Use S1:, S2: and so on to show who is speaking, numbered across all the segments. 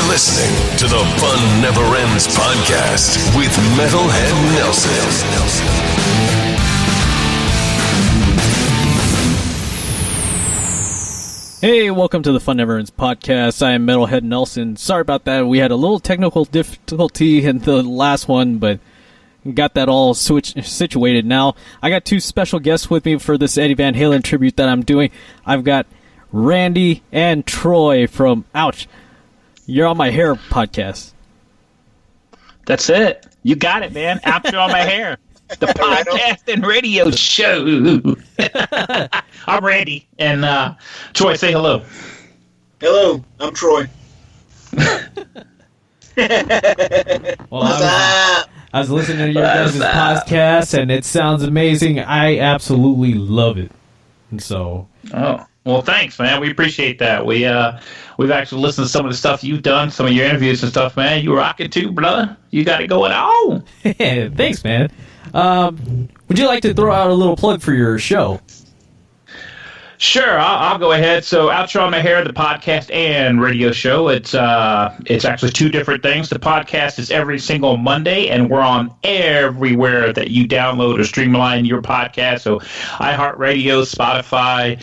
S1: listening to the Fun Never Ends podcast with Metalhead Nelson.
S2: Hey, welcome to the Fun Never Ends podcast. I am Metalhead Nelson. Sorry about that. We had a little technical difficulty in the last one, but got that all situated now. I got two special guests with me for this Eddie Van Halen tribute that I'm doing. I've got Randy and Troy from Ouch, You're on My Hair podcast.
S3: That's it. You got it, man. Ouch, You're on My Hair. The podcast and radio show. I'm Randy, and Troy, say hello.
S4: Hello, I'm Troy.
S2: Well, I was listening to your guys' podcast, and it sounds amazing. I absolutely love it. And so,
S3: well, thanks, man. We appreciate that. We've actually listened to some of the stuff you've done, some of your interviews and stuff, man. You rock it too, brother. You got it going on.
S2: Thanks, man. Would you like to throw out a little plug for your show?
S3: Sure, I'll go ahead. So, Out You're on My Hair, the podcast and radio show. It's actually two different things. The podcast is every single Monday, and we're on everywhere that you download or streamline your podcast. So, iHeartRadio, Spotify,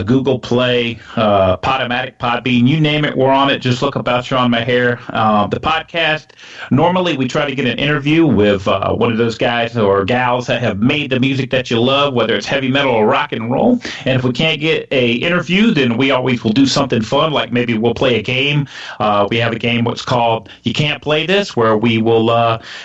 S3: Google Play, Podomatic, Podbean, you name it, we're on it. Just look up Out You're on My Hair. The podcast, normally we try to get an interview with one of those guys or gals that have made the music that you love, whether it's heavy metal or rock and roll. And if we can't get a interview, then we always will do something fun, like maybe we'll play a game. We have a game what's called You Can't Play This, where we will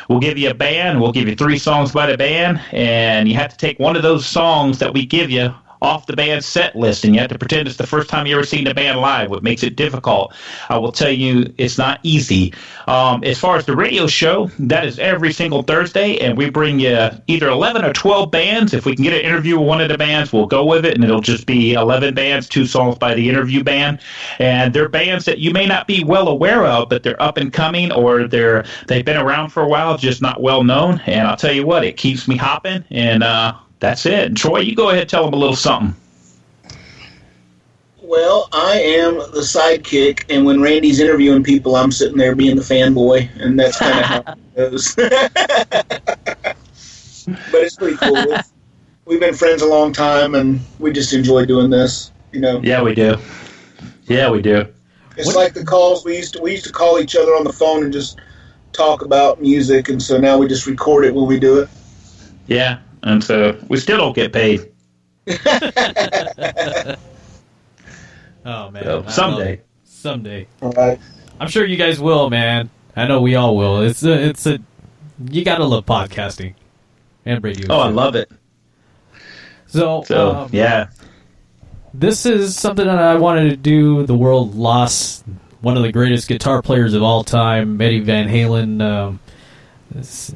S3: we'll give you a band, we'll give you 3 songs by the band, and you have to take one of those songs that we give you off the band's set list, and you have to pretend it's the first time you ever seen the band live, what makes it difficult. I will tell you, it's not easy. As far as the radio show, that is every single Thursday, and we bring you either 11 or 12 bands. If we can get an interview with one of the bands, we'll go with it, and it'll just be 11 bands, 2 songs by the interview band. And they're bands that you may not be well aware of, but they're up and coming, or they've been around for a while, just not well known. And I'll tell you what, it keeps me hopping, and that's it. And Troy, you go ahead and tell them a little something.
S4: Well, I am the sidekick, and when Randy's interviewing people, I'm sitting there being the fanboy, and that's kind of how it goes. But it's pretty cool. We've been friends a long time, and we just enjoy doing this, you know.
S3: Yeah, we do.
S4: It's like the calls we used to call each other on the phone and just talk about music, and so now we just record it when we do it.
S3: Yeah. And so we still don't get paid.
S2: Oh, man.
S3: So,
S2: someday.
S4: All right.
S2: I'm sure you guys will, man. I know we all will. You gotta love podcasting and radio.
S3: Oh, I love it.
S2: So
S3: yeah.
S2: This is something that I wanted to do. The world lost one of the greatest guitar players of all time, Eddie Van Halen.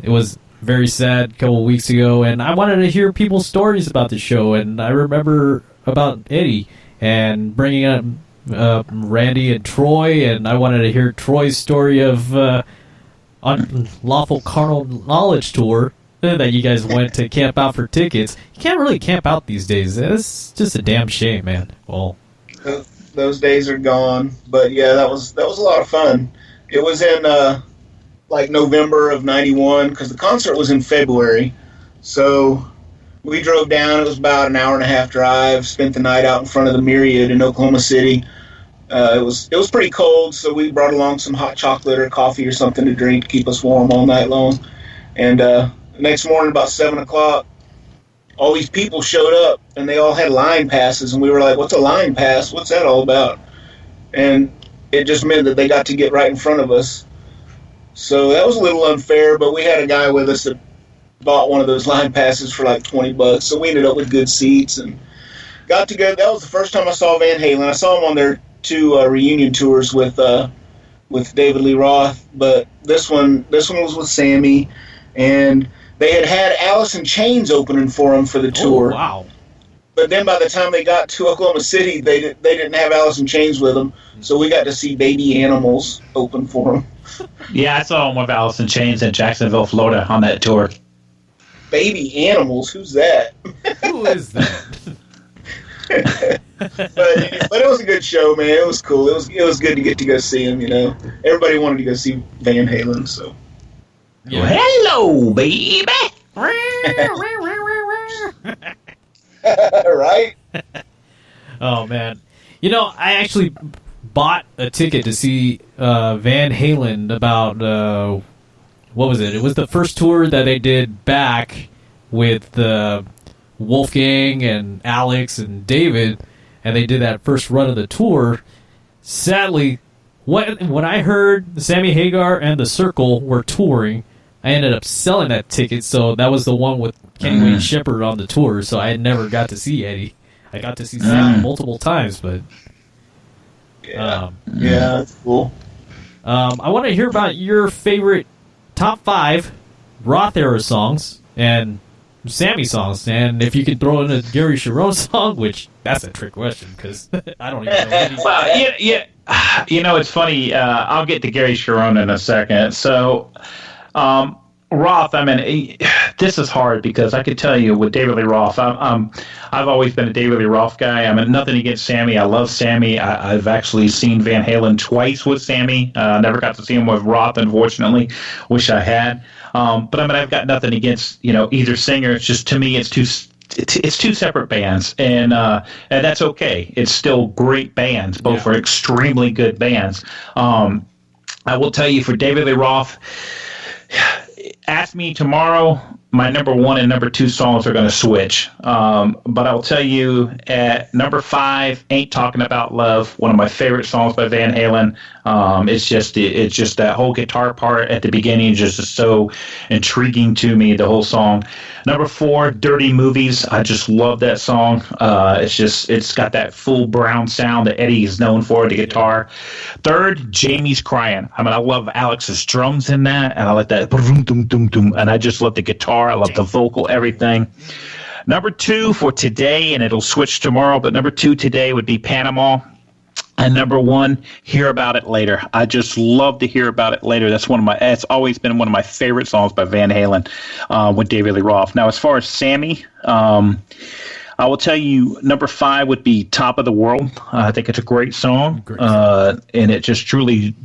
S2: It was very sad a couple of weeks ago, and I wanted to hear people's stories about the show, and I remember about Eddie and bringing up Randy and Troy, and I wanted to hear Troy's story of Unlawful Carnal Knowledge tour that you guys went to camp out for tickets. You can't really camp out these days. It's just a damn shame, man. Well,
S4: those days are gone, but yeah, that was a lot of fun. It was in like November of '91, because the concert was in February. So we drove down. It was about an hour and a half drive. Spent the night out in front of the Myriad in Oklahoma City. It was pretty cold, so we brought along some hot chocolate or coffee or something to drink to keep us warm all night long. And the next morning, about 7 o'clock, all these people showed up, and they all had line passes. And we were like, "What's a line pass? What's that all about?" And it just meant that they got to get right in front of us. So that was a little unfair, but we had a guy with us that bought one of those line passes for like $20. So we ended up with good seats and got to go. That was the first time I saw Van Halen. I saw him on their 2 reunion tours with David Lee Roth, but this one was with Sammy, and they had Alice in Chains opening for him for the tour.
S2: Oh, wow.
S4: But then by the time they got to Oklahoma City, they didn't have Alice in Chains with them, so we got to see Baby Animals open for them.
S3: Yeah, I saw him with Alice in Chains in Jacksonville, Florida on that tour.
S4: Baby Animals? Who's that?
S2: Who is that?
S4: but it was a good show, man. It was cool. It was good to get to go see him. You know, everybody wanted to go see Van Halen, so.
S3: Yeah. Well, hello, baby.
S4: Right?
S2: Oh man, you know, I actually bought a ticket to see Van Halen about what was it? It was the first tour that they did back with Wolfgang and Alex and David, and they did that first run of the tour. Sadly, when I heard Sammy Hagar and The Circle were touring, I ended up selling that ticket, so that was the one with Kenny Wayne Shepherd on the tour, so I never got to see Eddie. I got to see Sammy multiple times, but...
S4: Yeah, that's cool.
S2: I want to hear about your favorite top 5 Roth era songs and Sammy songs, and if you could throw in a Gary Cherone song, which that's a trick question because I don't even know any.
S3: Well, yeah. You know, it's funny. I'll get to Gary Cherone in a second. So, Roth. I mean, this is hard because I could tell you with David Lee Roth. I've always been a David Lee Roth guy. I mean, nothing against Sammy. I love Sammy. I've actually seen Van Halen twice with Sammy. Never got to see him with Roth, unfortunately. Wish I had. But I mean, I've got nothing against either singer. It's just to me, it's two separate bands, and that's okay. It's still great bands. Both are extremely good bands. I will tell you, for David Lee Roth, ask me tomorrow. My number 1 and number 2 songs are going to switch. But I'll tell you, at number 5, Ain't Talking About Love, one of my favorite songs by Van Halen. It's just that whole guitar part at the beginning just is so intriguing to me, the whole song. Number 4, Dirty Movies. I just love that song. It's got that full brown sound that Eddie is known for, the guitar. 3rd, Jamie's Crying. I mean, I love Alex's drums in that, and I like that, and I just love the guitar. I love the vocal, everything. Number 2 for today, and it'll switch tomorrow, but number 2 today would be Panama. And number 1, Hear About It Later. I just love to Hear About It Later. It's always been one of my favorite songs by Van Halen with David Lee Roth. Now, as far as Sammy, I will tell you, number 5 would be Top of the World. I think it's a great song. And it just truly,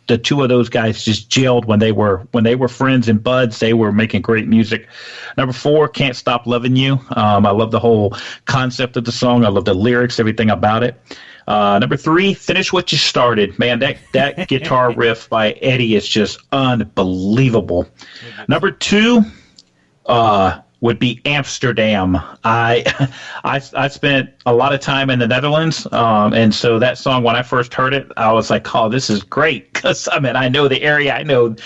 S3: the two of those guys just gelled when they were friends and buds. They were making great music. Number 4, Can't Stop Loving You. I love the whole concept of the song. I love the lyrics, everything about it. Number 3, Finish What You Started. Man, that guitar riff by Eddie is just unbelievable. Number 2, would be Amsterdam. I spent a lot of time in the Netherlands, and so that song, when I first heard it, I was like, "Oh, this is great!" Because I mean, I know the area, I know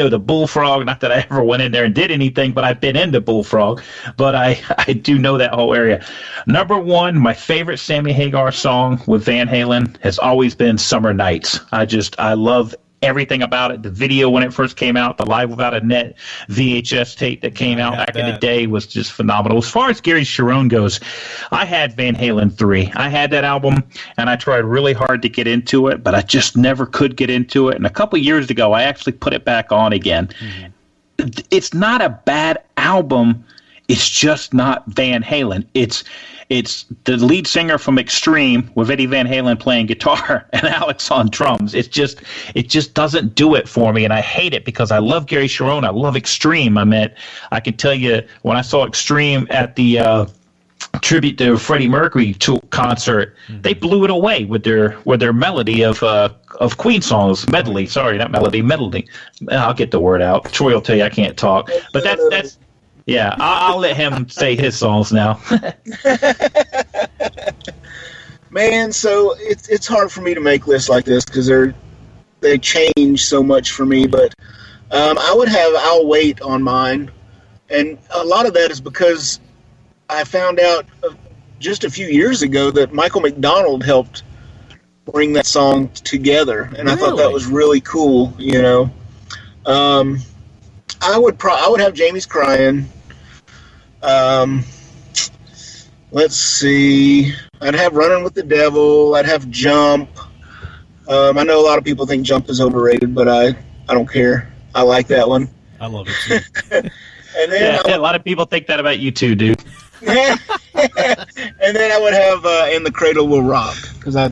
S3: the Bullfrog. Not that I ever went in there and did anything, but I've been into Bullfrog. But I do know that whole area. Number 1, my favorite Sammy Hagar song with Van Halen has always been "Summer Nights." I love everything about it. The video when it first came out, the Live Without a Net VHS tape that came out back in the day was just phenomenal. As far as Gary Cherone goes, I had Van Halen 3. I had that album, and I tried really hard to get into it, but I just never could get into it. And a couple years ago, I actually put it back on again. Mm-hmm. It's not a bad album. It's just not Van Halen. It's the lead singer from Extreme with Eddie Van Halen playing guitar and Alex on drums. It just doesn't do it for me, and I hate it because I love Gary Cherone. I love Extreme. I can tell you when I saw Extreme at the tribute to Freddie Mercury concert, they blew it away with their melody of Queen songs, medley. Sorry, not melody, medley. I'll get the word out. Troy will tell you I can't talk, but that's. Yeah, I'll let him say his songs now.
S4: Man, so it's hard for me to make lists like this because they change so much for me. But I would have "I'll Wait" on mine, and a lot of that is because I found out just a few years ago that Michael McDonald helped bring that song together, and I thought that was really cool. I would have Jamie's Crying. Let's see. I'd have Running with the Devil. I'd have Jump. I know a lot of people think Jump is overrated, but I don't care. I like that one.
S2: I love it too.
S4: And then
S3: a lot of people think that about you too, dude.
S4: And then I would have In the Cradle Will Rock. because I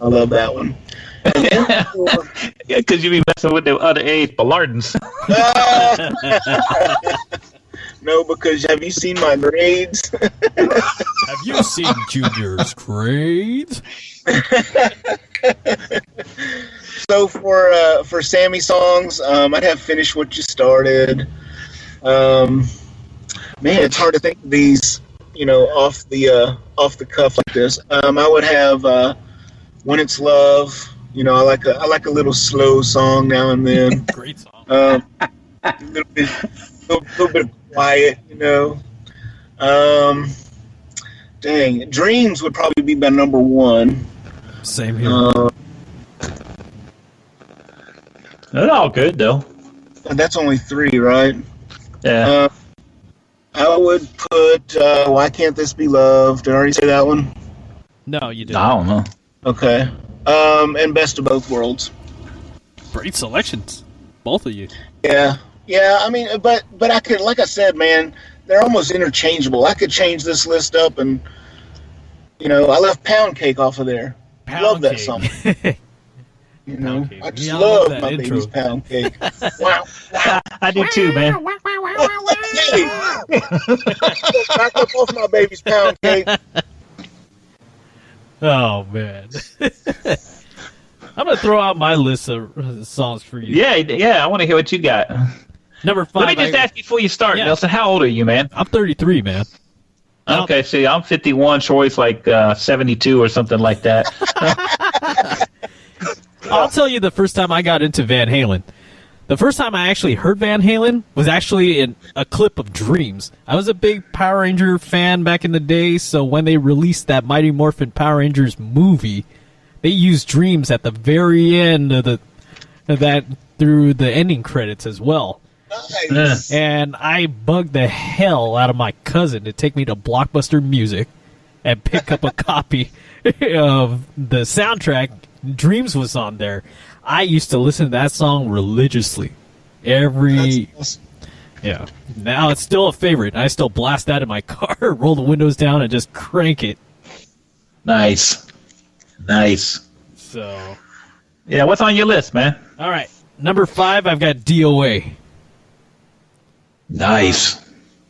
S4: love that one.
S3: Yeah, because you be messing with the other age Ballardins.
S4: No, because have you seen my grades?
S2: Have you seen Junior's grades?
S4: So for Sammy songs, I'd have Finish What You Started. Man, it's hard to think of these, off the cuff like this. I would have When It's Love. I like a little slow song now and then.
S2: Great song.
S4: A little bit of quiet, Dang, Dreams would probably be my number one.
S2: Same here.
S3: They're all good though.
S4: That's only 3, right?
S3: Yeah.
S4: I would put Why Can't This Be Love? Did I already say that one?
S2: No, you didn't.
S3: I don't know.
S4: Okay. And Best of Both Worlds.
S2: Great selections, both of you.
S4: Yeah. I mean, but I could, like I said, man, they're almost interchangeable. I could change this list up, and I left Pound Cake off of there. Love that song. I just love my intro. Baby's Pound Cake. Wow.
S3: I do too, man.
S4: Hey, back up off my baby's Pound Cake.
S2: Oh man. I'm gonna throw out my list of songs for you.
S3: Yeah. I want to hear what you got.
S2: Number 5.
S3: Let me just ask you before you start,
S2: Yeah.
S3: Nelson. How old are you, man?
S2: I'm 33, man.
S3: Okay, see, I'm 51. Troy's like 72 or something like that.
S2: I'll tell you the first time I got into Van Halen. The first time I actually heard Van Halen was actually in a clip of Dreams. I was a big Power Ranger fan back in the day, so when they released that Mighty Morphin Power Rangers movie, they used Dreams at the very end of that through the ending credits as well.
S4: Nice.
S2: And I bugged the hell out of my cousin to take me to Blockbuster Music and pick up a copy of the soundtrack. Dreams was on there. I used to listen to that song religiously.
S4: That's awesome.
S2: Yeah. Now it's still a favorite. I still blast that in my car, roll the windows down, and just crank it.
S3: Nice.
S2: So.
S3: Yeah, what's on your list, man?
S2: All right. Number 5, I've got DOA.
S3: Nice.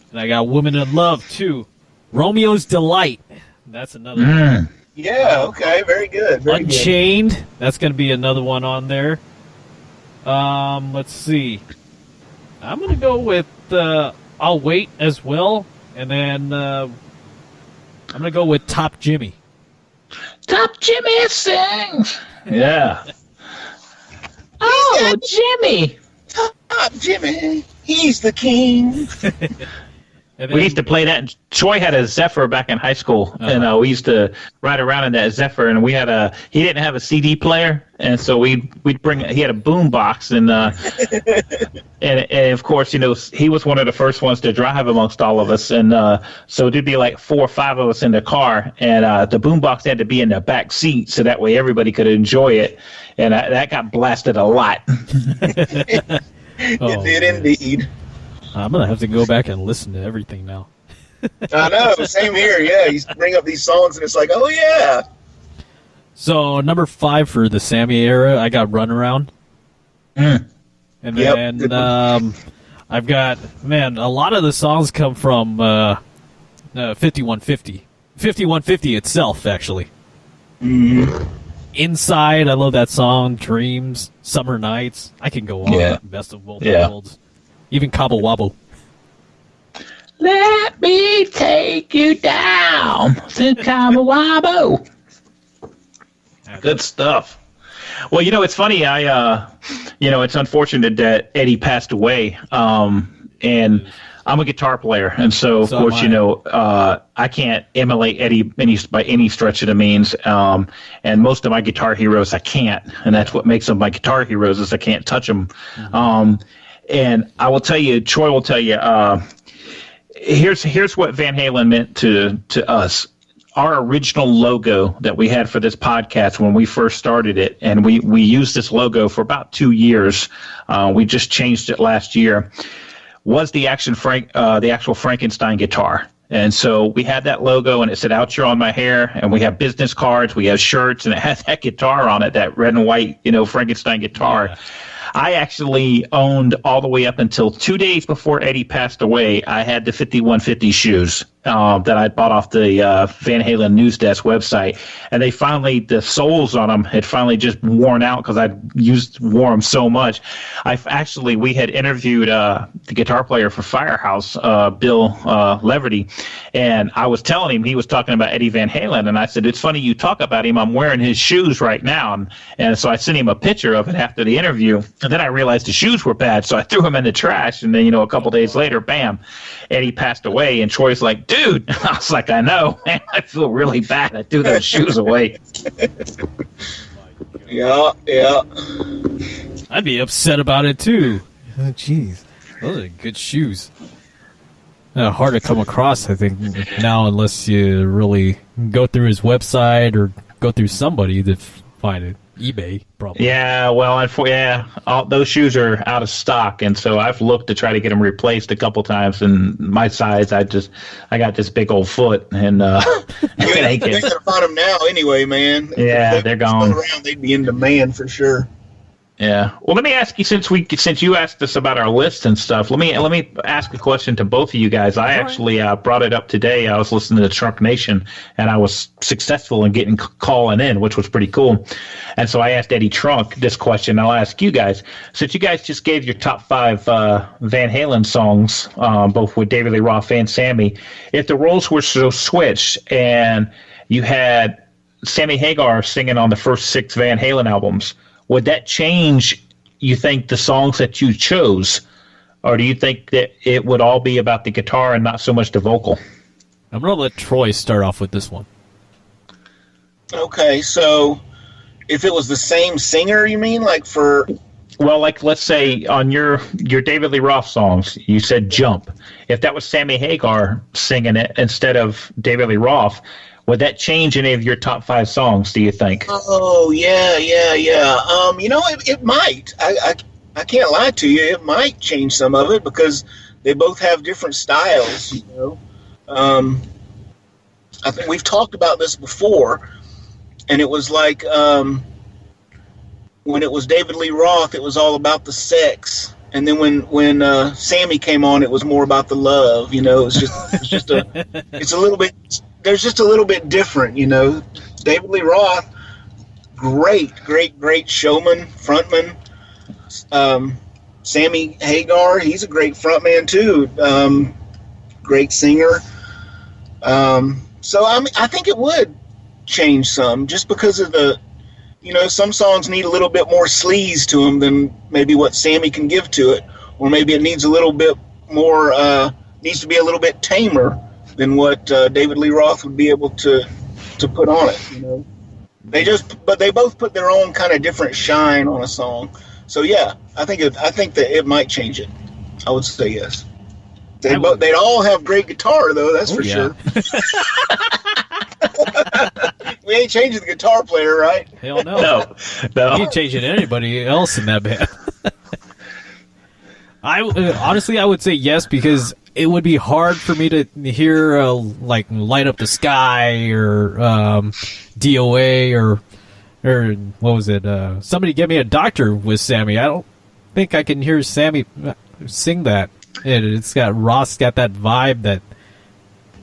S2: And I got Woman in Love, too. Romeo's Delight. That's another one.
S4: Yeah, okay, very good. Very
S2: Unchained.
S4: Good.
S2: That's going to be another one on there. Let's see. I'm going to go with I'll Wait as well. And then I'm going to go with Top Jimmy.
S3: Top Jimmy sings. Yeah. Oh, Jimmy.
S4: Top Jimmy. He's the king.
S2: And
S3: We used to play that. And Troy had a Zephyr back in high school, and we used to ride around in that Zephyr. And we had he didn't have a CD player, and so we'd bring. He had a boom box, and of course, he was one of the first ones to drive amongst all of us, and so there'd be like 4 or 5 of us in the car, and the boom box had to be in the back seat, so that way everybody could enjoy it, and that got blasted a lot.
S4: It did indeed.
S2: I'm going to have to go back and listen to everything now.
S4: I know, same here, yeah. You bring up these songs and it's like, oh yeah.
S2: So, number 5 for the Sammy era, I got Runaround. And then I've got, a lot of the songs come from 5150. 5150 itself, actually. Inside, I love that song. Dreams, Summer Nights. I can go on.
S3: Yeah.
S2: Best of Both Worlds. Even Cobble Wobble.
S3: Let me take you down to Cabo Wabo. Good stuff. Well, it's funny. It's unfortunate that Eddie passed away. And I'm a guitar player, and so of course, I can't emulate Eddie by any stretch of the means. And most of my guitar heroes, I can't, and that's what makes them my guitar heroes is I can't touch them. And I will tell you, Troy will tell you, here's what Van Halen meant to us. Our original logo that we had for this podcast when we first started it, and we used this logo for about 2 years. We just changed it last year. Was the actual Frankenstein guitar. And so we had that logo, and it said "Out Here on My Hair," and we have business cards, we have shirts, and it has that guitar on it, that red and white, Frankenstein guitar. Yeah. I actually owned all the way up until 2 days before Eddie passed away. I had the 5150 shoes that I bought off the Van Halen News Desk website, and the soles on them had finally just worn out because I wore them so much. We had interviewed the guitar player for Firehouse, Bill Leverty, and I was telling him, he was talking about Eddie Van Halen, and I said, "It's funny you talk about him. I'm wearing his shoes right now," and so I sent him a picture of it after the interview, and then I realized the shoes were bad, so I threw them in the trash, and then a couple days later, bam, Eddie passed away, and Troy's like, "Dude," I was like, "I know, man, I feel really bad. I threw those shoes away."
S4: Yeah.
S2: I'd be upset about it too. Oh, jeez, those are good shoes. Hard to come across, I think, now, unless you really go through his website or go through somebody to find it. eBay, probably.
S3: Yeah, well, those shoes are out of stock, and so I've looked to try to get them replaced a couple times. And my size, I got this big old foot, and
S4: you ain't gonna find them now anyway, man.
S3: Yeah, they're gone.
S4: Around, they'd be in demand for sure.
S3: Yeah. Well, let me ask you, since you asked us about our list and stuff, let me ask a question to both of you guys. I actually brought it up today. I was listening to Trunk Nation, and I was successful in calling in, which was pretty cool. And so I asked Eddie Trunk this question. I'll ask you guys, since you guys just gave your top 5 Van Halen songs, both with David Lee Roth and Sammy, if the roles were so switched and you had Sammy Hagar singing on the first 6 Van Halen albums, would that change, you think, the songs that you chose? Or do you think that it would all be about the guitar and not so much the vocal?
S2: I'm going to let Troy start off with this one.
S4: Okay, so if it was the same singer, you mean?
S3: Well, let's say on your David Lee Roth songs, you said Jump. If that was Sammy Hagar singing it instead of David Lee Roth, would that change any of your top 5 songs, do you think?
S4: Oh, yeah. It might. I can't lie to you. It might change some of it because they both have different styles, I think we've talked about this before, and it was like when it was David Lee Roth, it was all about the sex. And then when Sammy came on, it was more about the love. It's a little bit. There's just a little bit different, David Lee Roth, great showman, frontman. Sammy Hagar, he's a great frontman too. Great singer. So I think it would change some, just because of the, some songs need a little bit more sleaze to them than maybe what Sammy can give to it, or maybe it needs a little bit more, needs to be a little bit tamer than what David Lee Roth would be able to put on it. But they both put their own kind of different shine on a song. So yeah, I think that it might change it. I would say yes. They'd all have great guitar though. That's for sure. We ain't changing the guitar player, right?
S2: Hell no. No. You ain't changing anybody else in that band. Honestly, I would say yes, because it would be hard for me to hear Light Up the Sky or DOA or what was it? Somebody Get Me a Doctor with Sammy. I don't think I can hear Sammy sing that. It's got Roth's got that vibe that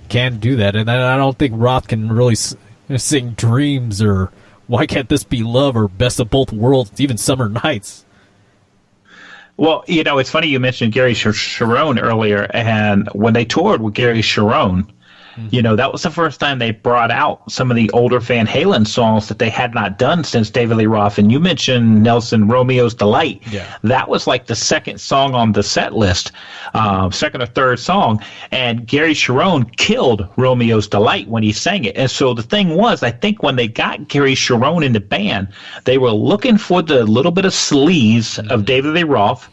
S2: can do that, and I don't think Roth can really sing Dreams or Why Can't This Be Love or Best of Both Worlds, even Summer Nights.
S3: Well, it's funny you mentioned Gary Cherone earlier, and when they toured with Gary Cherone, that was the first time they brought out some of the older Van Halen songs that they had not done since David Lee Roth. And you mentioned Nelson Romeo's Delight. Yeah. That was like the second song on the set list, second or third song. And Gary Cherone killed Romeo's Delight when he sang it. And so the thing was, I think when they got Gary Cherone in the band, they were looking for the little bit of sleaze of David Lee Roth,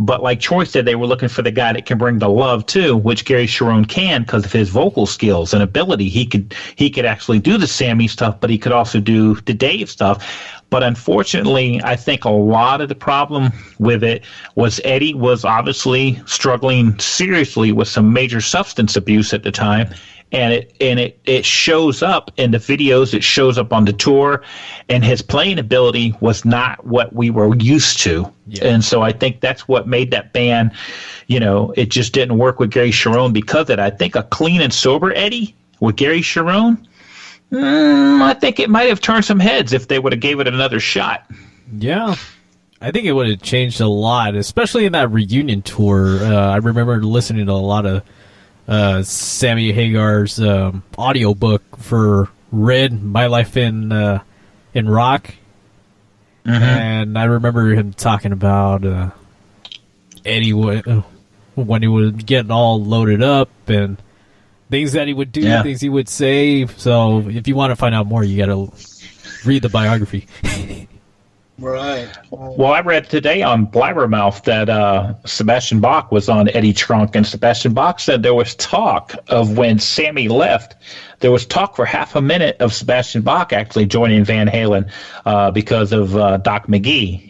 S3: But like Troy said, they were looking for the guy that can bring the love too, which Gary Cherone can because of his vocal skills and ability. He could actually do the Sammy stuff, but he could also do the Dave stuff. But unfortunately, I think a lot of the problem with it was Eddie was obviously struggling seriously with some major substance abuse at the time. And it shows up in the videos, it shows up on the tour, and his playing ability was not what we were used to. Yeah. And so I think that's what made that band, it just didn't work with Gary Cherone because of it. I think a clean and sober Eddie with Gary Cherone, I think it might have turned some heads if they would have gave it another shot.
S2: Yeah. I think it would have changed a lot, especially in that reunion tour. I remember listening to a lot of Sammy Hagar's audiobook for Red, My Life in Rock. Mm-hmm. And I remember him talking about Eddie when he would get all loaded up and things that he would do, things he would say. So if you want to find out more, you got to read the biography.
S4: Right.
S3: Well, I read today on Blabbermouth that Sebastian Bach was on Eddie Trunk, and Sebastian Bach said there was talk of when Sammy left, there was talk for half a minute of Sebastian Bach actually joining Van Halen because of Doc McGee.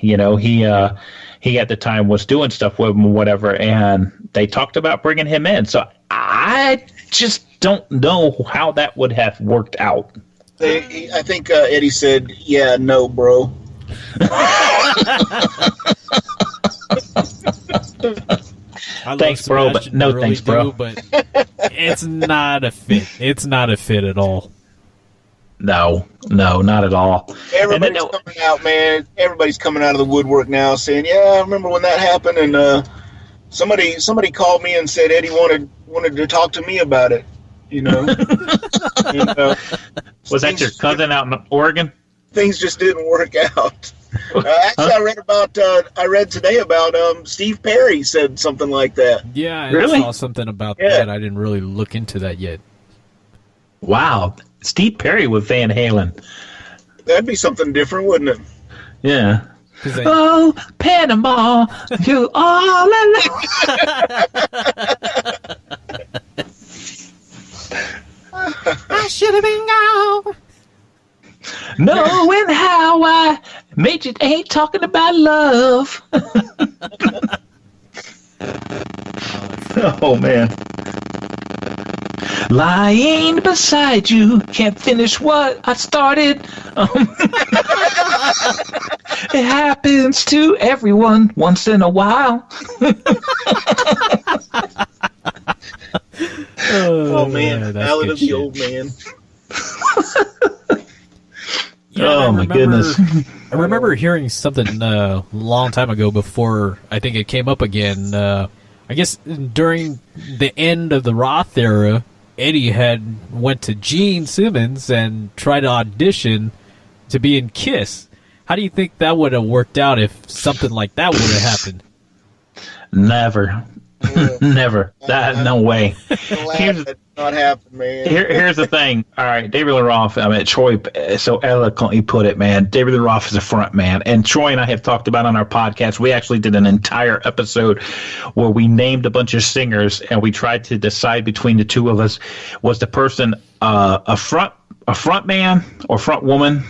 S3: He at the time was doing stuff with him or whatever, and they talked about bringing him in. So I just don't know how that would have worked out.
S4: I think Eddie said, "Yeah, no, bro."
S3: Thanks, bro, but no
S2: really
S3: thanks, bro.
S2: But it's not a fit. It's not a fit at all.
S3: No, not at all.
S4: Everybody's coming out, man. Everybody's coming out of the woodwork now, saying, "Yeah, I remember when that happened." And somebody called me and said Eddie wanted to talk to me about it.
S3: Was that your cousin out in Oregon?
S4: Things just didn't work out. Actually, I read today about Steve Perry said something like that.
S2: Yeah, I
S3: really?
S2: saw something about that. I didn't really look into that yet.
S3: Wow, Steve Perry with Van Halen.
S4: That'd be something different, wouldn't it?
S3: Yeah. Oh, Panama, you all alone.
S2: I should have been gone.
S3: Knowing how I made you ain't talking about love. Oh, man. Lying beside you, can't finish what I started. It happens to everyone once in a while.
S4: Oh, man. Ballad of the Old Man.
S3: Yeah, my goodness.
S2: I remember hearing something a long time ago before I think it came up again. I guess during the end of the Roth era, Eddie had went to Gene Simmons and tried to audition to be in Kiss. How do you think that would have worked out if something like that would have happened?
S4: Never.
S3: Never. No way.
S4: Here's not happen, man.
S3: Here's the thing. All right, David Lee Roth. Troy so eloquently put it, man. David Lee Roth is a front man, and Troy and I have talked about on our podcast. We actually did an entire episode where we named a bunch of singers, and we tried to decide between the two of us: was the person a front man or front woman,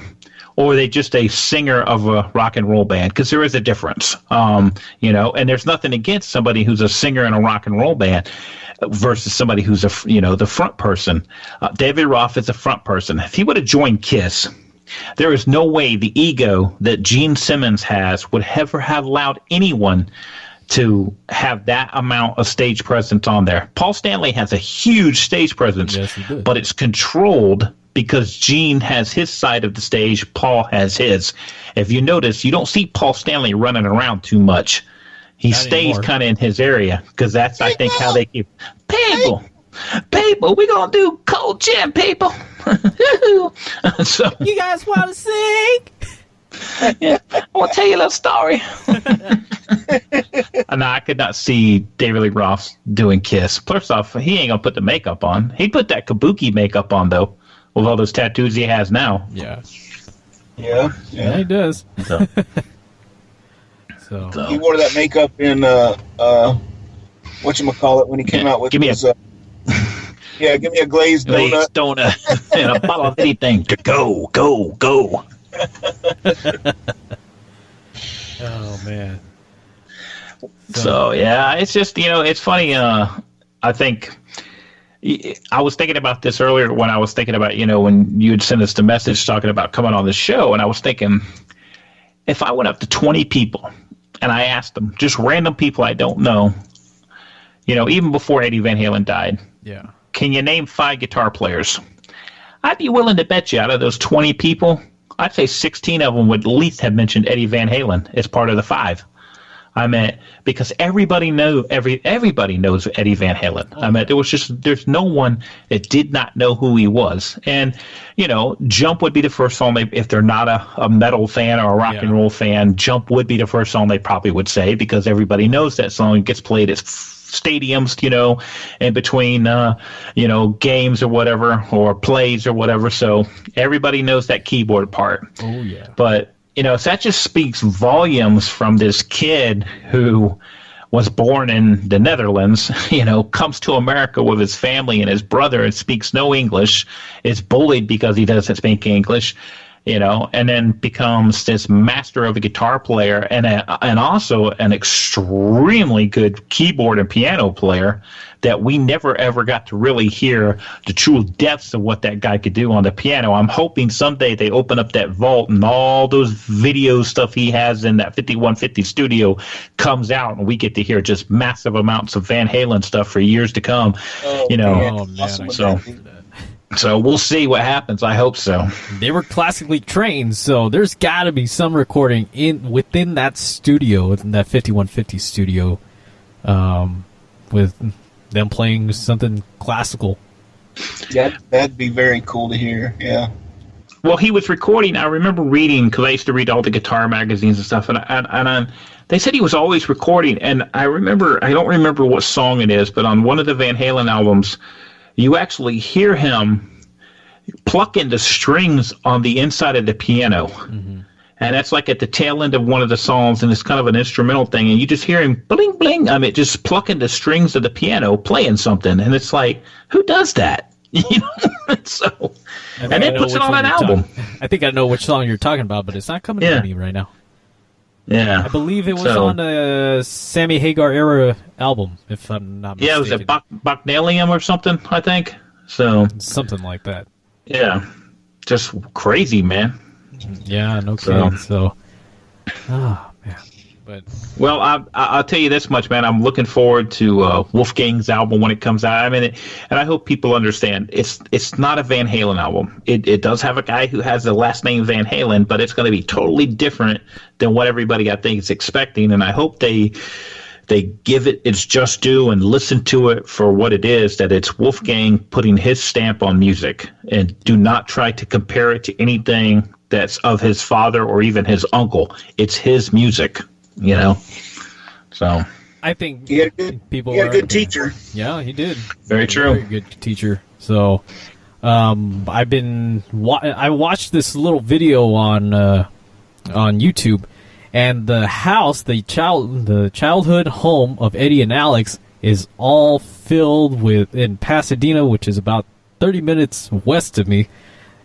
S3: or were they just a singer of a rock and roll band? Because there is a difference, and there's nothing against somebody who's a singer in a rock and roll band versus somebody who's the front person. David Roth is a front person. If he would have joined Kiss, there is no way the ego that Gene Simmons has would ever have allowed anyone to have that amount of stage presence on there. Paul Stanley has a huge stage presence,
S2: yes, he did,
S3: but it's controlled because Gene has his side of the stage, Paul has his. If you notice, you don't see Paul Stanley running around too much. He stays kind of in his area because that's, I think, how they keep people. We're going to do cold gin, people. So,
S2: you guys want to sing?
S3: Yeah, I want to tell you a little story. No, I could not see David Lee Roth doing Kiss. First off, he ain't going to put the makeup on. He put that kabuki makeup on, though, with all those tattoos he has now.
S2: Yeah.
S4: Yeah,
S2: he does.
S3: So.
S2: So
S4: he wore that makeup in whatchamacallit when he came out with his give me a glazed donut
S3: and a bottle of anything to go.
S2: Oh man.
S3: So yeah, it's just it's funny. I think I was thinking about this earlier when I was thinking about when you had sent us the message talking about coming on the show, and I was thinking if I went up to 20 people and I asked them, just random people I don't know, even before Eddie Van Halen died, can you name 5 guitar players? I'd be willing to bet you out of those 20 people, I'd say 16 of them would at least have mentioned Eddie Van Halen as part of the 5. I mean, because everybody knows Eddie Van Halen. I mean, there's no one that did not know who he was. And, Jump would be the first song if they're not a metal fan or a rock and roll fan, Jump would be the first song they probably would say because everybody knows that song. It gets played at stadiums, in between, games or whatever, or plays or whatever. So everybody knows that keyboard part.
S2: Oh, yeah.
S3: But so that just speaks volumes from this kid who was born in the Netherlands, comes to America with his family and his brother and speaks no English, is bullied because he doesn't speak English, and then becomes this master of a guitar player and also an extremely good keyboard and piano player that we never ever got to really hear the true depths of what that guy could do on the piano. I'm hoping someday they open up that vault and all those video stuff he has in that 5150 studio comes out and we get to hear just massive amounts of Van Halen stuff for years to come. So we'll see what happens. I hope so.
S2: They were classically trained, so there's got to be some recording within that studio, within that 5150 studio, with them playing something classical.
S4: Yeah, that'd be very cool to hear. Yeah.
S3: Well, he was recording. I remember reading because I used to read all the guitar magazines and stuff, and they said he was always recording. And I don't remember what song it is, but on one of the Van Halen albums, you actually hear him plucking the strings on the inside of the piano. Mm-hmm. And that's like at the tail end of one of the songs, and it's kind of an instrumental thing, and you just hear him bling, bling. I mean, just plucking the strings of the piano, playing something, and it's like, who does that? So, and then puts it on an album.
S2: I think I know which song you're talking about, but it's not coming to me right now.
S3: Yeah.
S2: I believe it was on the Sammy Hagar era album, if I'm not mistaken.
S3: Yeah, was it Bachnalium or something, I think? So
S2: something like that.
S3: Yeah. Just crazy, man.
S2: Yeah, no kidding. So, man. But
S3: well, I'll tell you this much, man. I'm looking forward to Wolfgang's album when it comes out. I mean, and I hope people understand it's not a Van Halen album. It does have a guy who has the last name Van Halen, but it's going to be totally different than what everybody I think is expecting. And I hope they give it its just due and listen to it for what it is, that it's Wolfgang putting his stamp on music, and do not try to compare it to anything that's of his father or even his uncle. It's his music, So
S2: I think
S4: he had a good teacher.
S2: Yeah, he did.
S3: Very true.
S2: Very good teacher. So I watched this little video on YouTube, and the house, the childhood home of Eddie and Alex is all filled with, in Pasadena, which is about 30 minutes west of me,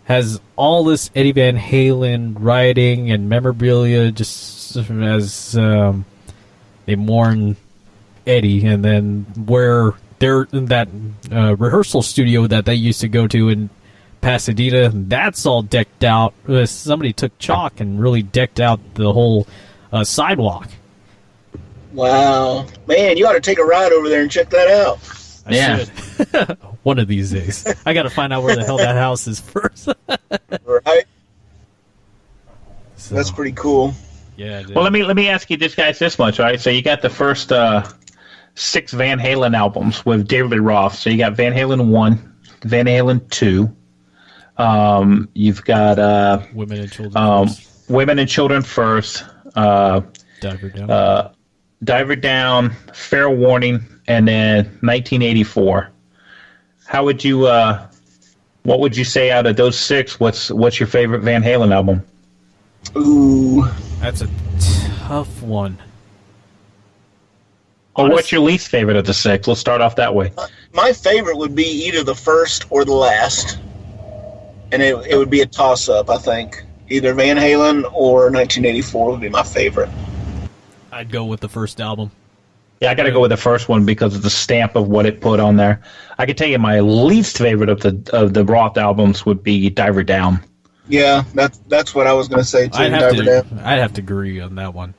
S2: has all this Eddie Van Halen writing and memorabilia, just as they mourn Eddie. And then where they're in that rehearsal studio that they used to go to in Pasadena, that's all decked out. Somebody took chalk and really decked out the whole sidewalk.
S4: Wow. Man, you ought to take a ride over there and check that out.
S2: I should. One of these days. I got to find out where the hell that house is first.
S4: Right?
S2: So,
S4: that's pretty cool.
S2: Yeah. Dude.
S3: Well, let me ask you this much, all right? So you got the first 6 Van Halen albums with David Roth. So you got Van Halen 1, Van Halen 2. You've got
S2: Women and Children First.
S3: Women and Children First. Diver Down, Fair Warning, and then 1984. How would you? What would you say out of those 6? What's your favorite Van Halen album?
S4: Ooh,
S2: that's a tough one.
S3: Or what's your least favorite of the 6? Let's start off that way.
S4: My favorite would be either the first or the last. And it would be a toss-up, I think. Either Van Halen or 1984 would be my favorite.
S2: I'd go with the first album.
S3: Yeah, I got to go with the first one because of the stamp of what it put on there. I could tell you my least favorite of the Roth albums would be Diver Down.
S4: Yeah, that's what I was going to say too.
S2: I'd have to agree on that one.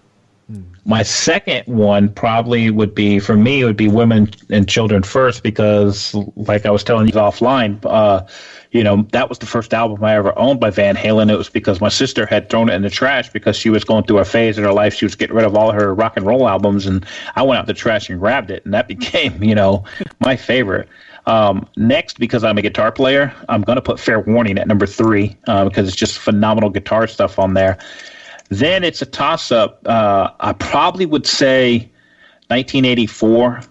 S3: My second one probably would be, for me, it would be Women and Children First, because, like I was telling you offline, that was the first album I ever owned by Van Halen. It was because my sister had thrown it in the trash because she was going through a phase in her life. She was getting rid of all her rock and roll albums, and I went out the trash and grabbed it, and that became, my favorite. Next, because I'm a guitar player, I'm going to put Fair Warning at number 3 because it's just phenomenal guitar stuff on there. Then it's a toss-up. I probably would say 1984,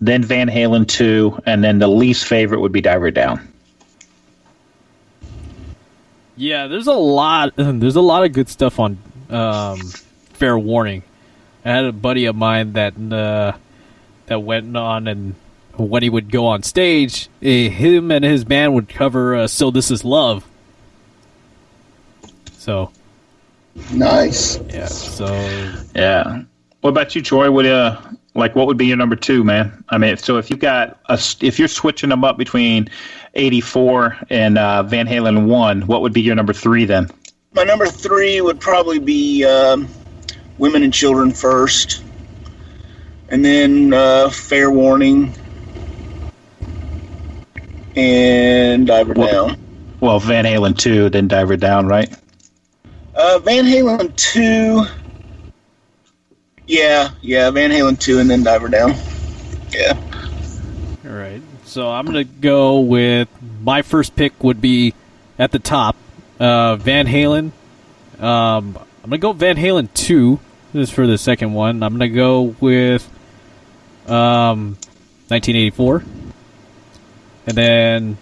S3: then Van Halen 2, and then the least favorite would be Diver Down.
S2: Yeah, there's a lot of good stuff on Fair Warning. I had a buddy of mine that went on, and when he would go on stage, him and his band would cover So This Is Love. So
S4: nice.
S2: Yeah. So
S3: yeah. What about you, Troy? What would be your number 2, man? I mean, so if you're switching them up between 84 and Van Halen 1, what would be your number 3 then?
S4: My number 3 would probably be Women and Children First, and then Fair Warning, and Diver Down.
S3: Well, Van Halen 2, then Diver Down, right?
S4: Van Halen 2. Yeah, Van Halen 2 and then Diver Down. Yeah.
S2: All right. So I'm going to go with my first pick would be at the top, Van Halen. I'm going to go Van Halen 2. This is for the second one. I'm going to go with 1984. And then,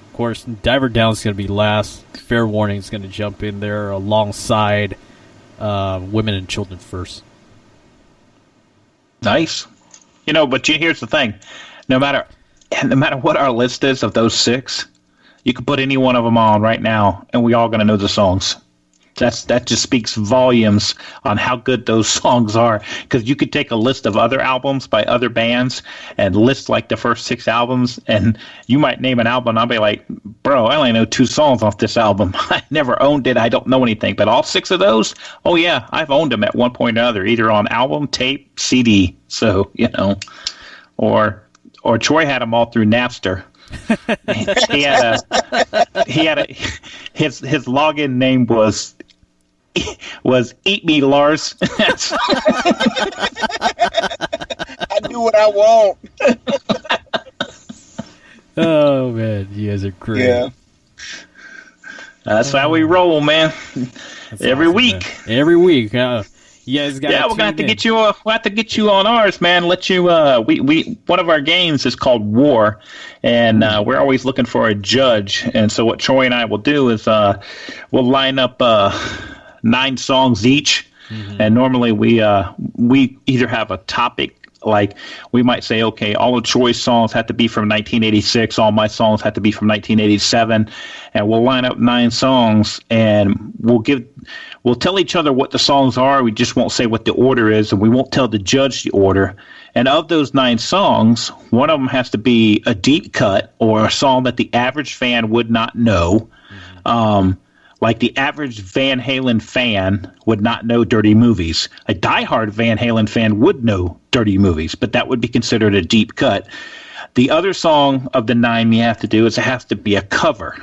S2: of course, Diver Down is going to be last. Fair Warning is going to jump in there alongside Women and Children First.
S3: Nice. But here's the thing. No matter what our list is of those 6, you could put any one of them on right now, and we all going to know the songs. That just speaks volumes on how good those songs are. Because you could take a list of other albums by other bands and list like the first 6 albums, and you might name an album, and I'll be like, bro, I only know 2 songs off this album. I never owned it. I don't know anything. But all 6 of those, oh yeah, I've owned them at one point or another, either on album, tape, CD. So, or Troy had them all through Napster. His login name was Eat Me Lars.
S4: I do what I want.
S2: Oh man, you guys are great.
S4: Yeah.
S3: That's how we roll, man.
S2: That's
S3: Every
S2: awesome,
S3: week.
S2: Man. Every week. You guys got.
S3: Yeah, we're gonna have to get you. We'll have to get you on ours, man. Let you. We one of our games is called War, and we're always looking for a judge. And so what Troy and I will do is we'll line up 9 songs each, and normally we either have a topic. Like, we might say, okay, all of Troy's songs have to be from 1986, all my songs have to be from 1987, and we'll line up 9 songs, and we'll tell each other what the songs are. We just won't say what the order is, and we won't tell the judge the order. And of those 9 songs, one of them has to be a deep cut or a song that the average fan would not know. Like the average Van Halen fan would not know Dirty Movies. A diehard Van Halen fan would know Dirty Movies, but that would be considered a deep cut. The other song of the 9 you have to do is it has to be a cover.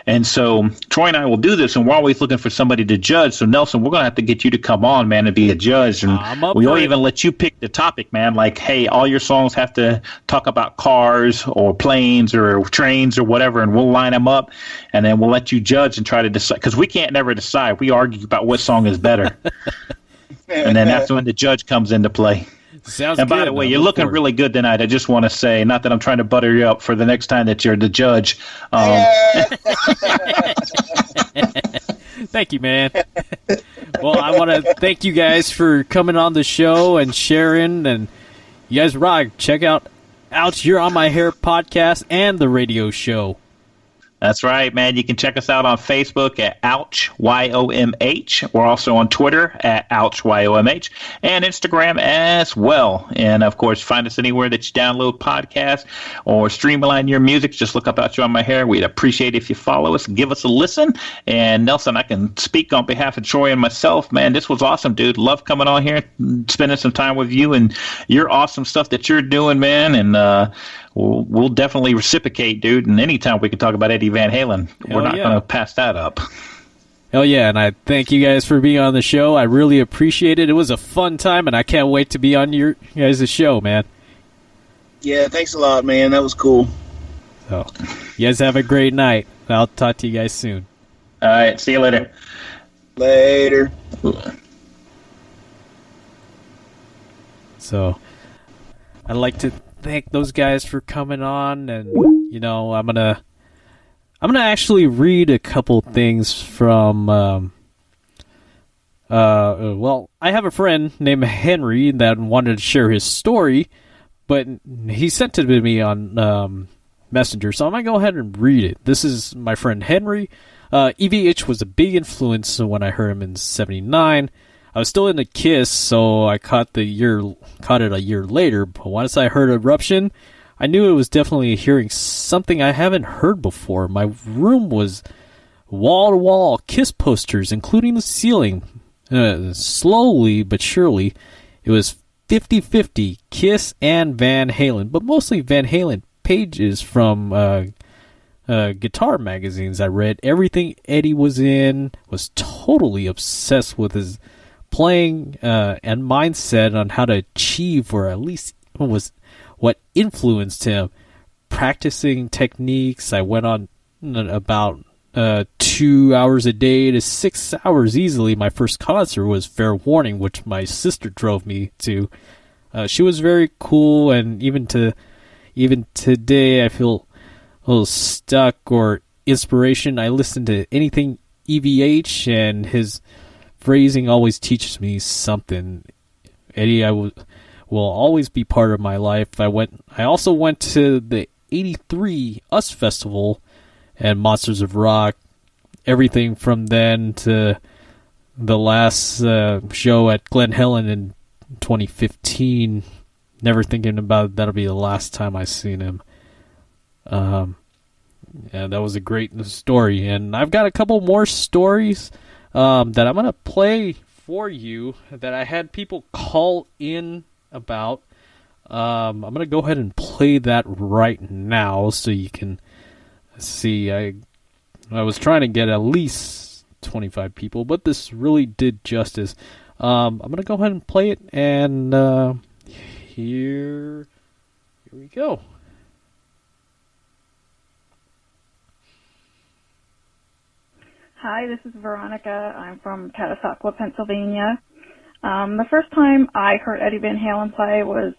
S3: And so Troy and I will do this, and we're always looking for somebody to judge. So, Nelson, we're going to have to get you to come on, man, and be a judge. And we'll even let you pick the topic, man. Like, hey, all your songs have to talk about cars or planes or trains or whatever, and we'll line them up, and then we'll let you judge and try to decide. Because we can't never decide. We argue about what song is better. And then that's when the judge comes into play.
S2: Sounds
S3: and by
S2: good,
S3: the way, you're looking really good tonight. I just want to say, not that I'm trying to butter you up for the next time that you're the judge.
S2: Thank you, man. Well, I want to thank you guys for coming on the show and sharing. And You guys rock. Check out Ouch, You're on My Hair podcast and the radio show.
S3: That's right, man. You can check us out on Facebook at Ouch, Y-O-M-H. We're also on Twitter at Ouch, Y-O-M-H, and Instagram as well. And, of course, find us anywhere that you download podcasts or streamline your music. Just look up Ouch, You're on My Hair. We'd appreciate it if you follow us, give us a listen. And, Nelson, I can speak on behalf of Troy and myself. Man, this was awesome, dude. Love coming on here, spending some time with you and your awesome stuff that you're doing, man. And we'll definitely reciprocate, dude. And anytime we can talk about Eddie Van Halen, we're not going to pass that up.
S2: Hell yeah, and I thank you guys for being on the show. I really appreciate it. It was a fun time, and I can't wait to be on your guys' show, man.
S4: Yeah, thanks a lot, man. That was cool.
S2: So, you guys have a great night. I'll talk to you guys soon.
S3: All right, see you later.
S4: Later.
S2: So, I'd like to thank those guys for coming on, and I'm gonna actually read a couple things from I have a friend named Henry that wanted to share his story, but he sent it to me on Messenger, so I'm gonna go ahead and read it. This is my friend Henry. EVH was a big influence when I heard him in '79. I was still into Kiss, so I caught it a year later, but once I heard Eruption, I knew it was definitely hearing something I haven't heard before. My room was wall-to-wall Kiss posters, including the ceiling. Slowly but surely, it was 50-50 Kiss and Van Halen, but mostly Van Halen pages from guitar magazines I read. Everything Eddie was in, was totally obsessed with his playing and mindset on how to achieve, or at least was what influenced him. Practicing techniques, I went on about 2 hours a day to 6 hours easily. My first concert was Fair Warning, which my sister drove me to. She was very cool, and even today I feel a little stuck or inspiration. I listen to anything EVH, and his phrasing always teaches me something. Eddie, will always be part of my life. I also went to the '83 US Festival and Monsters of Rock. Everything from then to the last show at Glen Helen in 2015. Never thinking about that'll be the last time I seen him. And that was a great story. And I've got a couple more stories that I'm going to play for you that I had people call in about. I'm going to go ahead and play that right now so you can see. I was trying to get at least 25 people, but this really did justice. I'm going to go ahead and play it, and here we go.
S5: Hi, this is Veronica. I'm from Catasauqua, Pennsylvania. The first time I heard Eddie Van Halen play was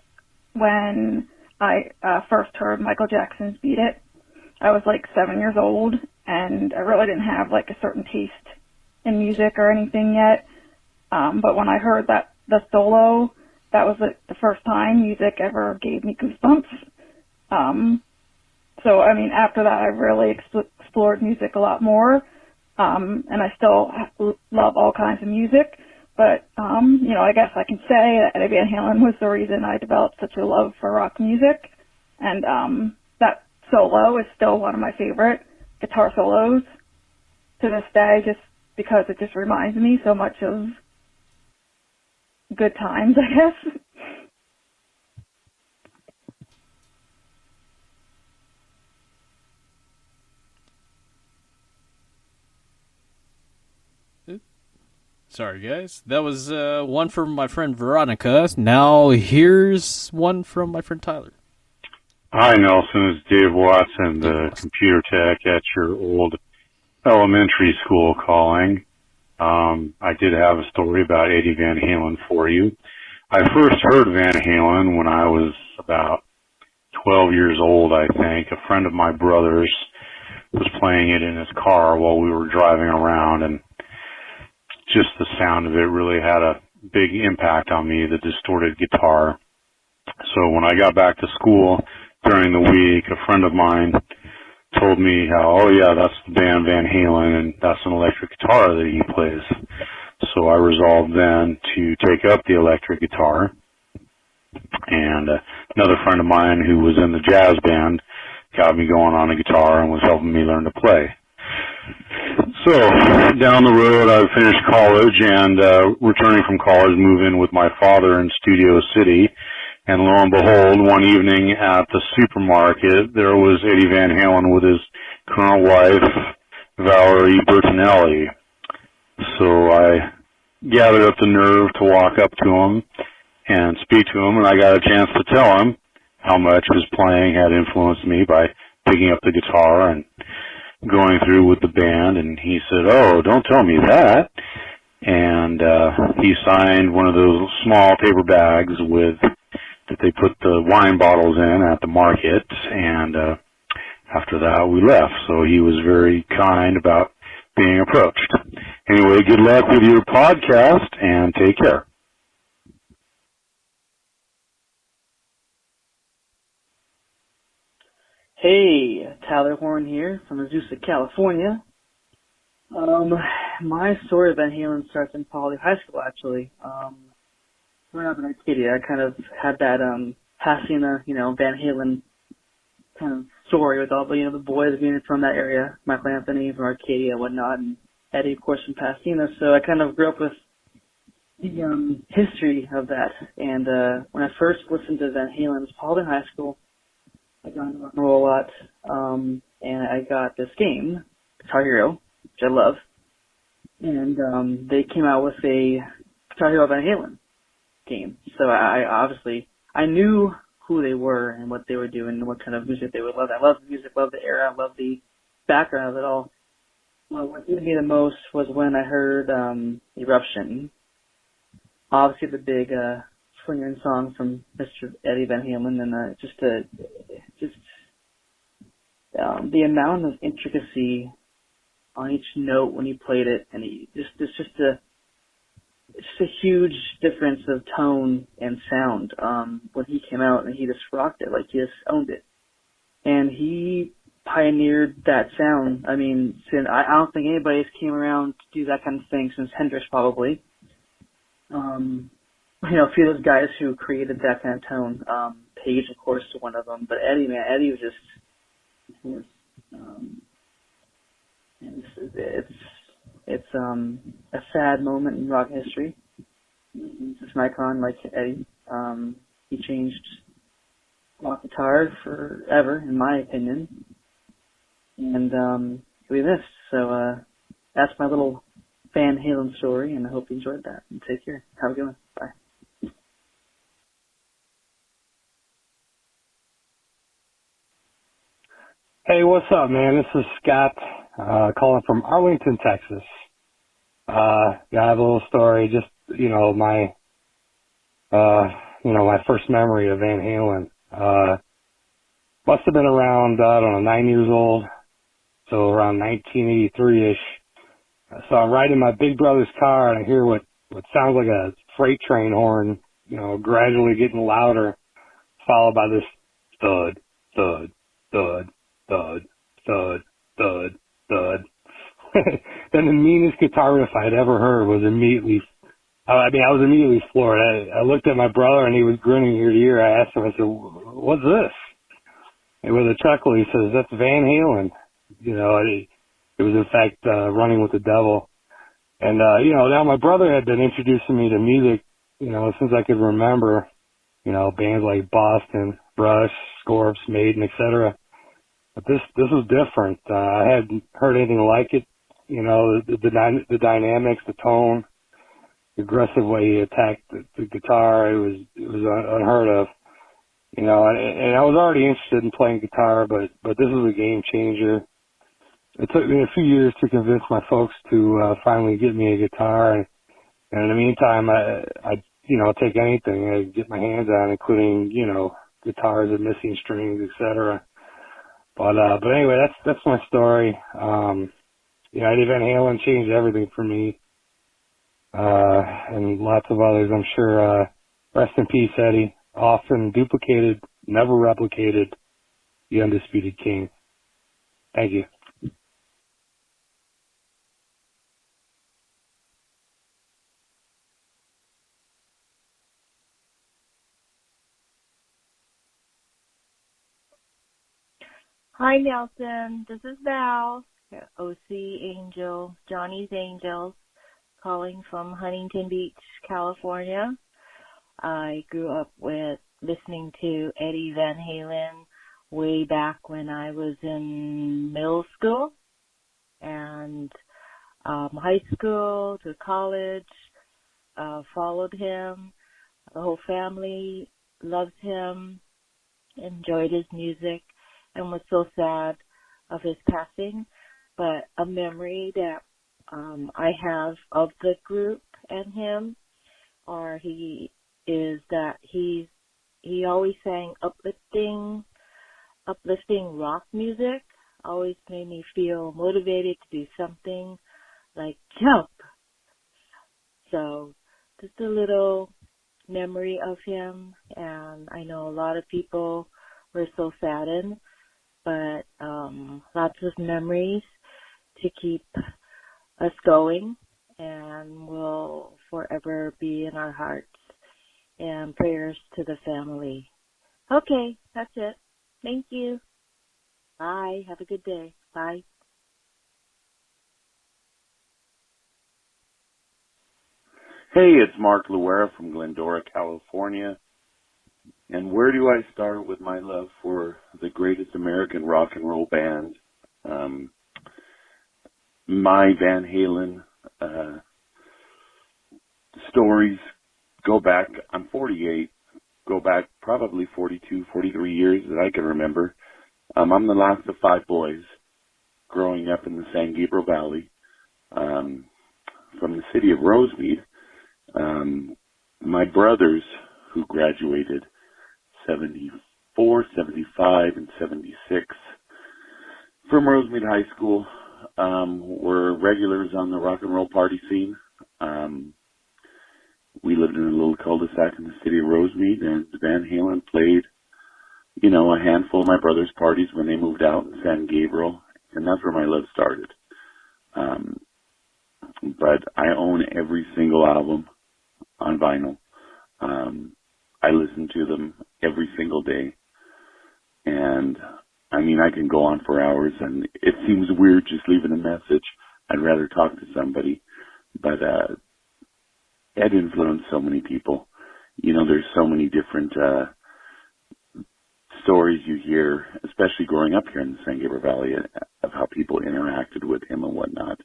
S5: when I first heard Michael Jackson's Beat It. I was like 7 years old, and I really didn't have like a certain taste in music or anything yet. But when I heard the solo, that was the first time music ever gave me goosebumps. So, I mean, after that, I really explored music a lot more. And I still love all kinds of music, but, I guess I can say that Eddie Van Halen was the reason I developed such a love for rock music. And, that solo is still one of my favorite guitar solos to this day, just because it just reminds me so much of good times, I guess.
S2: Sorry, guys. That was one from my friend Veronica. Now here's one from my friend Tyler.
S6: Hi, Nelson. It's Dave Watson, the computer tech at your old elementary school calling. I did have a story about Eddie Van Halen for you. I first heard Van Halen when I was about 12 years old, I think. A friend of my brother's was playing it in his car while we were driving around, and just the sound of it really had a big impact on me, the distorted guitar. So when I got back to school during the week, a friend of mine told me how, oh yeah, that's the band Van Halen, and that's an electric guitar that he plays. So I resolved then to take up the electric guitar. And another friend of mine who was in the jazz band got me going on a guitar and was helping me learn to play. So down the road, I finished college and returning from college, moved in with my father in Studio City. And lo and behold, one evening at the supermarket, there was Eddie Van Halen with his current wife, Valerie Bertinelli. So I gathered up the nerve to walk up to him and speak to him, and I got a chance to tell him how much his playing had influenced me by picking up the guitar and going through with the band. And he said, "Oh, don't tell me that." And he signed one of those small paper bags that they put the wine bottles in at the market, and after that we left. So he was very kind about being approached. Anyway, good luck with your podcast, and take care.
S7: Hey, Tyler Horn here from Azusa, California. My story of Van Halen starts in Poly High School, actually. Growing up in Arcadia, I kind of had that Pasadena, Van Halen kind of story with all the, the boys being from that area, Michael Anthony from Arcadia and whatnot, and Eddie, of course, from Pasadena. So I kind of grew up with the history of that. And when I first listened to Van Halen, it was probably in high school. I got into rock and roll a lot, and I got this game, Guitar Hero, which I love. And they came out with a Guitar Hero Van Halen game. So I knew who they were and what they were doing and what kind of music they would love. I love the music, love the era, love the background of it all. Well, what did me the most was when I heard Eruption. Obviously the big swinging song from Mr. Eddie Van Halen, and the amount of intricacy on each note when he played it, and it's just a huge difference of tone and sound when he came out, and he just rocked it, like he just owned it. And he pioneered that sound. I mean, I don't think anybody's came around to do that kind of thing since Hendrix, probably. A few of those guys who created that kind of tone. Page, of course, is one of them. But Eddie was just, of course, it's a sad moment in rock history. He's just an icon like Eddie. He changed rock guitar forever, in my opinion. And he'll be missed. So that's my little Van Halen story, and I hope you enjoyed that. And take care. Have a good one. Bye.
S8: Hey, what's up, man? This is Scott, calling from Arlington, Texas. I have a little story, just, my first memory of Van Halen. Must have been around, 9 years old, so around 1983-ish. So I'm riding my big brother's car, and I hear what sounds like a freight train horn, gradually getting louder, followed by this thud, thud, thud, thud, thud, thud, thud. Then the meanest guitar riff I'd ever heard was I was immediately floored. I looked at my brother, and he was grinning ear to ear. I asked him, I said, "What's this?" And with a chuckle, he says, "That's Van Halen." It was in fact Running with the Devil. And now my brother had been introducing me to music, since I could remember, bands like Boston, Rush, Scorps, Maiden, etc. But this was different. I hadn't heard anything like it. The dynamics, the tone, the aggressive way he attacked the guitar, it was unheard of. And I was already interested in playing guitar, but this was a game changer. It took me a few years to convince my folks to finally get me a guitar, and in the meantime, I'd take anything I could get my hands on, including guitars with missing strings, etc. But anyway, that's my story. Eddie Van Halen changed everything for me, and lots of others, I'm sure. Rest in peace, Eddie. often duplicated, never replicated, the undisputed king. Thank you.
S9: Hi, Nelson. This is Val, OC Angel, Johnny's Angels, calling from Huntington Beach, California. I grew up with listening to Eddie Van Halen way back when I was in middle school and high school to college, followed him. The whole family loves him, enjoyed his music, and was so sad of his passing. But a memory that I have of the group and him, is that he always sang uplifting rock music. Always made me feel motivated to do something like jump. So just a little memory of him, and I know a lot of people were so saddened, but lots of memories to keep us going, and will forever be in our hearts, and prayers to the family. Okay, that's it. Thank you. Bye. Have a good day. Bye.
S10: Hey, it's Mark Luera from Glendora, California. And where do I start with my love for the greatest American rock and roll band? My Van Halen stories go back, I'm 48, go back probably 42, 43 years that I can remember. I'm the last of 5 boys growing up in the San Gabriel Valley, from the city of Rosemead. My brothers, who graduated 74, 75, and 76 from Rosemead High School, were regulars on the rock and roll party scene. We lived in a little cul-de-sac in the city of Rosemead, and Van Halen played, a handful of my brothers' parties when they moved out in San Gabriel, and that's where my love started. But I own every single album on vinyl. I listen to them every single day. And, I can go on for hours, and it seems weird just leaving a message. I'd rather talk to somebody. But Ed influenced so many people. There's so many different stories you hear, especially growing up here in the San Gabriel Valley, of how people interacted with him and whatnot.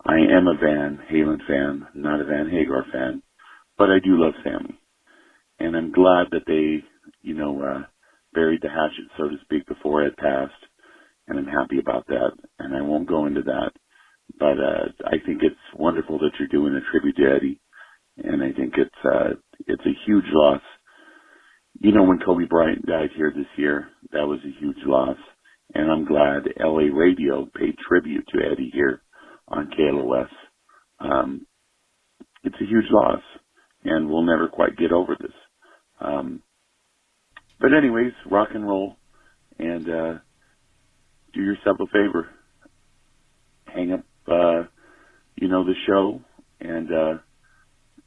S10: I am a Van Halen fan, not a Van Hagar fan, but I do love Sammy. And I'm glad that they, buried the hatchet, so to speak, before Ed passed. And I'm happy about that. And I won't go into that. But I think it's wonderful that you're doing a tribute to Eddie. And I think it's a huge loss. When Kobe Bryant died here this year, that was a huge loss. And I'm glad LA Radio paid tribute to Eddie here on KLOS. It's a huge loss, and we'll never quite get over this. But anyways, rock and roll, and do yourself a favor. Hang up, the show, and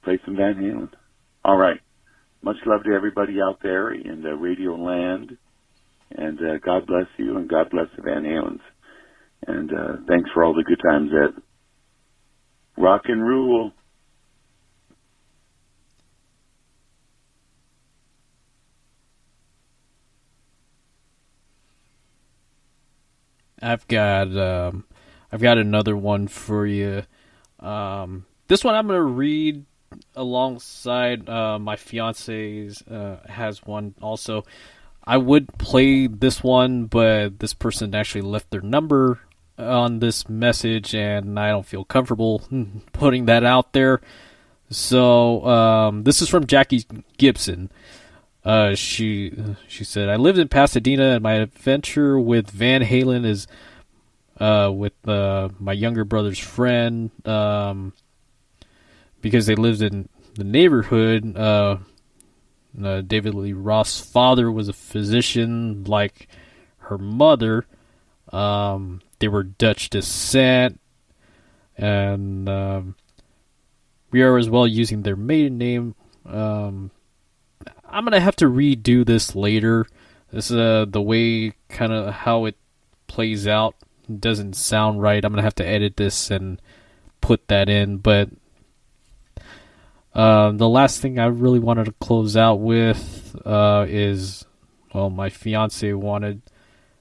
S10: play some Van Halen. All right. Much love to everybody out there in the radio land, and God bless you, and God bless the Van Halens. And thanks for all the good times, Ed. Rock and rule.
S2: I've got another one for you. This one I'm going to read alongside my fiance's has one also. I would play this one, but this person actually left their number on this message, and I don't feel comfortable putting that out there. So this is from Jackie Gibson. She said, I lived in Pasadena, and my adventure with Van Halen is with my younger brother's friend, because they lived in the neighborhood. David Lee Roth's father was a physician, like her mother. They were Dutch descent, and we are as well using their maiden name. I'm going to have to redo this later. This is the way kind of how it plays out. It doesn't sound right. I'm going to have to edit this and put that in. But the last thing I really wanted to close out with is, well, my fiance wanted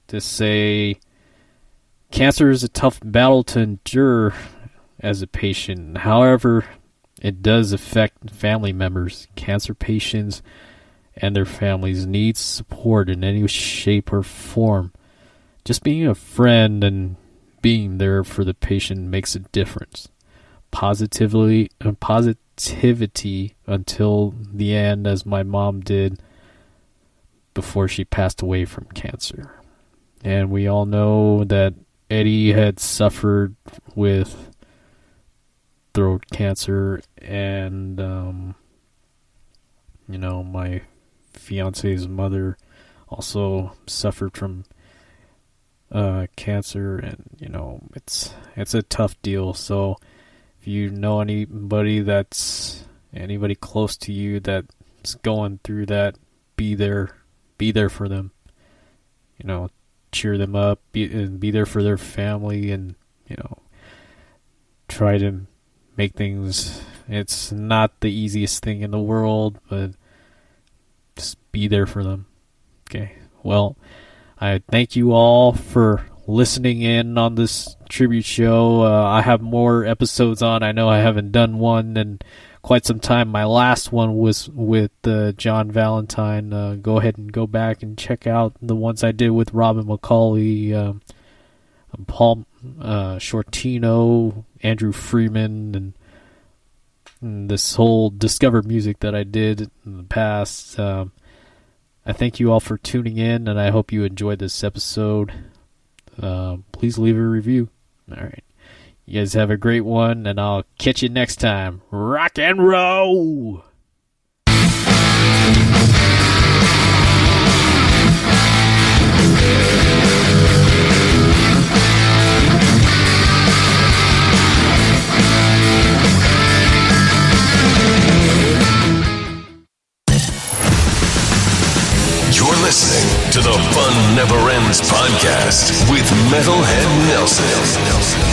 S2: to say, cancer is a tough battle to endure as a patient. However, it does affect family members. Cancer patients and their families need support in any shape or form. Just being a friend and being there for the patient makes a difference. Positivity until the end, as my mom did before she passed away from cancer. And we all know that Eddie had suffered with throat cancer, and my fiance's mother also suffered from cancer, and it's a tough deal. So if you know anybody close to you that's going through that, be there for them. Cheer them up, be there for their family, and try to make things. It's not the easiest thing in the world, but just be there for them. Okay. Well, I thank you all for listening in on this tribute show. I have more episodes on. I know I haven't done one in quite some time. My last one was with John Valentine. Go ahead and go back and check out the ones I did with Robin McCauley, Paul Shortino, Andrew Freeman, and this whole Discover music that I did in the past. I thank you all for tuning in, and I hope you enjoyed this episode. Please leave a review. All right. You guys have a great one, and I'll catch you next time. Rock and roll!
S1: You're listening to the Fun Never Ends podcast with Metalhead Nelson.